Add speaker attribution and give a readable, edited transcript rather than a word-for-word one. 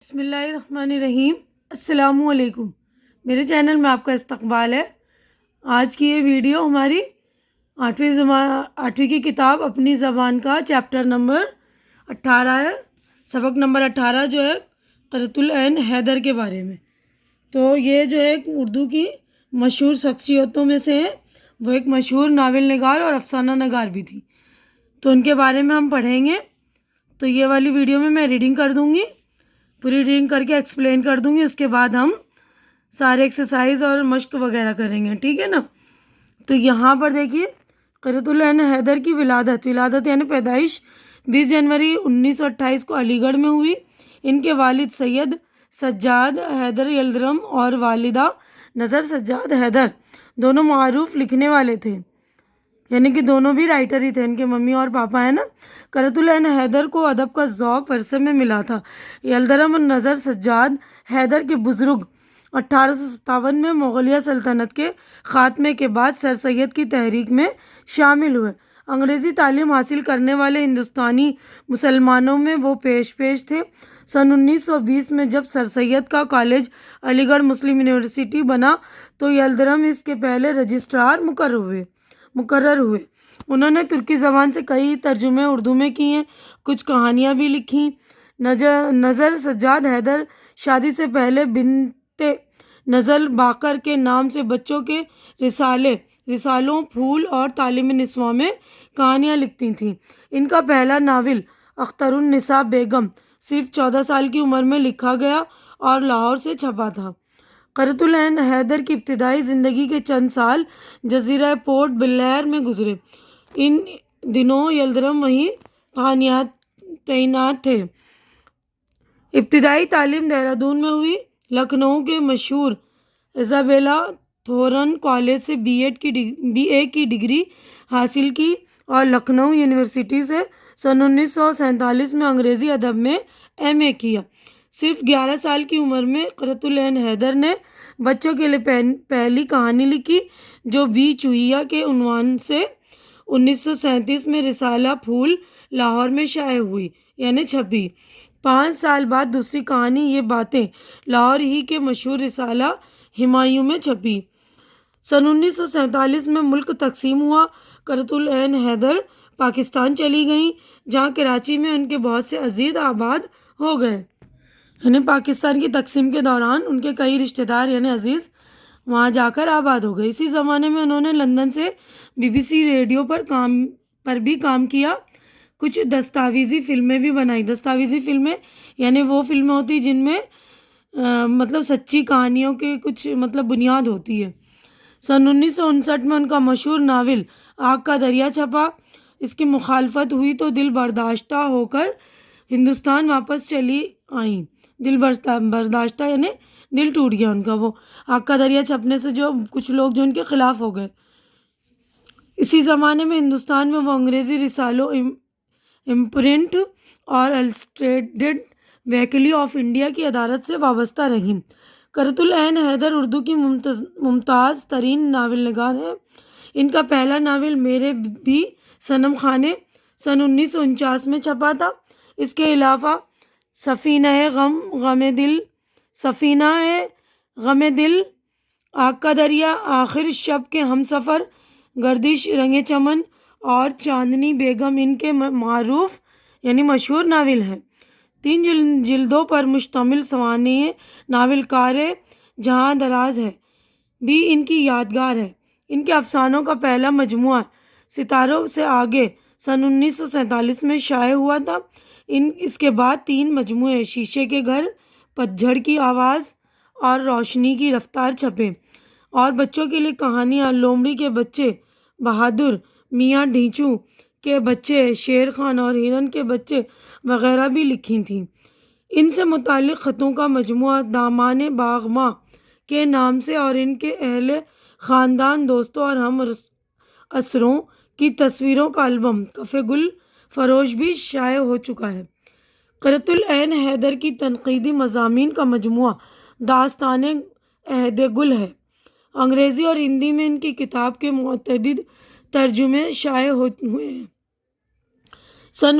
Speaker 1: بسم اللہ الرحمن الرحیم۔ السلام علیکم، میرے چینل میں آپ کا استقبال ہے۔ آج کی یہ ویڈیو ہماری آٹھویں کی کتاب اپنی زبان کا چیپٹر نمبر 18 ہے۔ سبق نمبر 18 جو ہے قرۃ العین حیدر کے بارے میں۔ تو یہ جو ہے اردو کی مشہور شخصیتوں میں سے ہے، وہ ایک مشہور ناول نگار اور افسانہ نگار بھی تھی، تو ان کے بارے میں ہم پڑھیں گے۔ تو یہ والی ویڈیو میں ریڈنگ کر دوں گی، پوری ریڈنگ کر کے ایکسپلین کر دوں گی، اس کے بعد ہم سارے ایکسرسائز اور مشق وغیرہ کریں گے، ٹھیک ہے نا۔ تو یہاں پر دیکھیے قرۃ العین حیدر کی ولادت یعنی پیدائش 20 جنوری 1928 کو علی گڑھ میں ہوئی۔ ان کے والد سید سجاد حیدر یلدرم اور والدہ نظر سجاد حیدر دونوں معروف لکھنے والے تھے، یعنی کہ دونوں بھی رائٹر ہی تھے، ان کے ممی اور پاپا ہے نا۔ قرۃ العین حیدر کو ادب کا ذوق ورثے میں ملا تھا۔ یلدرم اور نظر سجاد حیدر کے بزرگ 1857 میں مغلیہ سلطنت کے خاتمے کے بعد سر سید کی تحریک میں شامل ہوئے۔ انگریزی تعلیم حاصل کرنے والے ہندوستانی مسلمانوں میں وہ پیش تھے۔ سن 1920 میں جب سر سید کا کالج علی گڑھ مسلم یونیورسٹی بنا تو یلدرم اس کے پہلے رجسٹرار مقرر ہوئے۔ انہوں نے ترکی زبان سے کئی ترجمے اردو میں کیے، کچھ کہانیاں بھی لکھیں۔ نظر سجاد حیدر شادی سے پہلے بنت نزل باقر کے نام سے بچوں کے رسالوں، پھول اور تعلیم نسواں میں کہانیاں لکھتی تھیں۔ ان کا پہلا ناول اختر النساء بیگم صرف 14 سال کی عمر میں لکھا گیا اور لاہور سے چھپا تھا۔ قرۃ العین حیدر کی ابتدائی زندگی کے چند سال جزیرہ پورٹ بلیئر میں گزرے۔ ان دنوں یلدرم وہیں تعینات تھے۔ ابتدائی تعلیم دہرادون میں ہوئی۔ لکھنؤ کے مشہور ایزابیلا تھورن کالج سے بی اے کی ڈگری حاصل کی اور لکھنؤ یونیورسٹی سے سن 1947 میں انگریزی ادب میں ایم اے کیا۔ صرف 11 سال کی عمر میں قرۃ العین حیدر نے بچوں کے لیے پہلی کہانی لکھی، جو بی چوہیا کے عنوان سے 1937 میں رسالہ پھول لاہور میں شائع ہوئی، یعنی چھپی۔ 5 سال بعد دوسری کہانی یہ باتیں لاہور ہی کے مشہور رسالہ ہمایوں میں چھپی۔ سن 1947 میں ملک تقسیم ہوا۔ قرۃ العین حیدر پاکستان چلی گئیں، جہاں کراچی میں ان کے بہت سے عزیز آباد ہو گئے۔ یعنی پاکستان کی تقسیم کے دوران ان کے کئی رشتہ دار یعنی عزیز وہاں جا کر آباد ہو گئے۔ اسی زمانے میں انہوں نے لندن سے BBC ریڈیو پر بھی کام کیا۔ کچھ دستاویزی فلمیں بھی بنائی۔ دستاویزی فلمیں یعنی وہ فلمیں ہوتی جن میں سچی کہانیوں کے کچھ بنیاد ہوتی ہے۔ سن 1959 میں ان کا مشہور ناول آگ کا دریا چھپا۔ اس کی مخالفت ہوئی تو دل برداشتہ ہو کر ہندوستان واپس چلی آئیں۔ دل برداشتہ یعنی دل ٹوٹ گیا ان کا، وہ آگ کا دریا چھپنے سے جو کچھ لوگ جو ان کے خلاف ہو گئے۔ اسی زمانے میں ہندوستان میں وہ انگریزی رسالوں امپرنٹ اور السٹریٹڈ ویکلی آف انڈیا کی ادارت سے وابستہ رہیں۔ قرۃ العین حیدر اردو کی ممتاز ترین ناول نگار ہیں۔ ان کا پہلا ناول میرے بھی صنم خانے سن 1949 میں چھپا تھا۔ اس کے علاوہ سفینہ غم دل، آگ کا دریا، آخر شب کے ہم سفر، گردش رنگ چمن اور چاندنی بیگم ان کے معروف یعنی مشہور ناول ہیں۔ 3 جلدوں پر مشتمل سوانح ناول کار جہاں دراز ہے بھی ان کی یادگار ہے۔ ان کے افسانوں کا پہلا مجموعہ ستاروں سے آگے سن 1947 میں شائع ہوا تھا۔ اس کے بعد 3 مجموعے شیشے کے گھر، پتجھڑ کی آواز اور روشنی کی رفتار چھپے، اور بچوں کے لیے کہانیاں لومڑی کے بچے، بہادر، میاں ڈھینچو کے بچے، شیر خان اور ہرن کے بچے وغیرہ بھی لکھی تھیں۔ ان سے متعلق خطوں کا مجموعہ دامان باغ ماں کے نام سے اور ان کے اہل خاندان، دوستوں اور ہم عصروں کی تصویروں کا البم کف گل فروش بھی شائع ہو چکا ہے۔ قرۃ العین حیدر کی تنقیدی مضامین کا مجموعہ داستان عہد گل ہے۔ انگریزی اور ہندی میں ان کی کتاب کے متعدد ترجمے شائع ہوئے ہیں۔ سن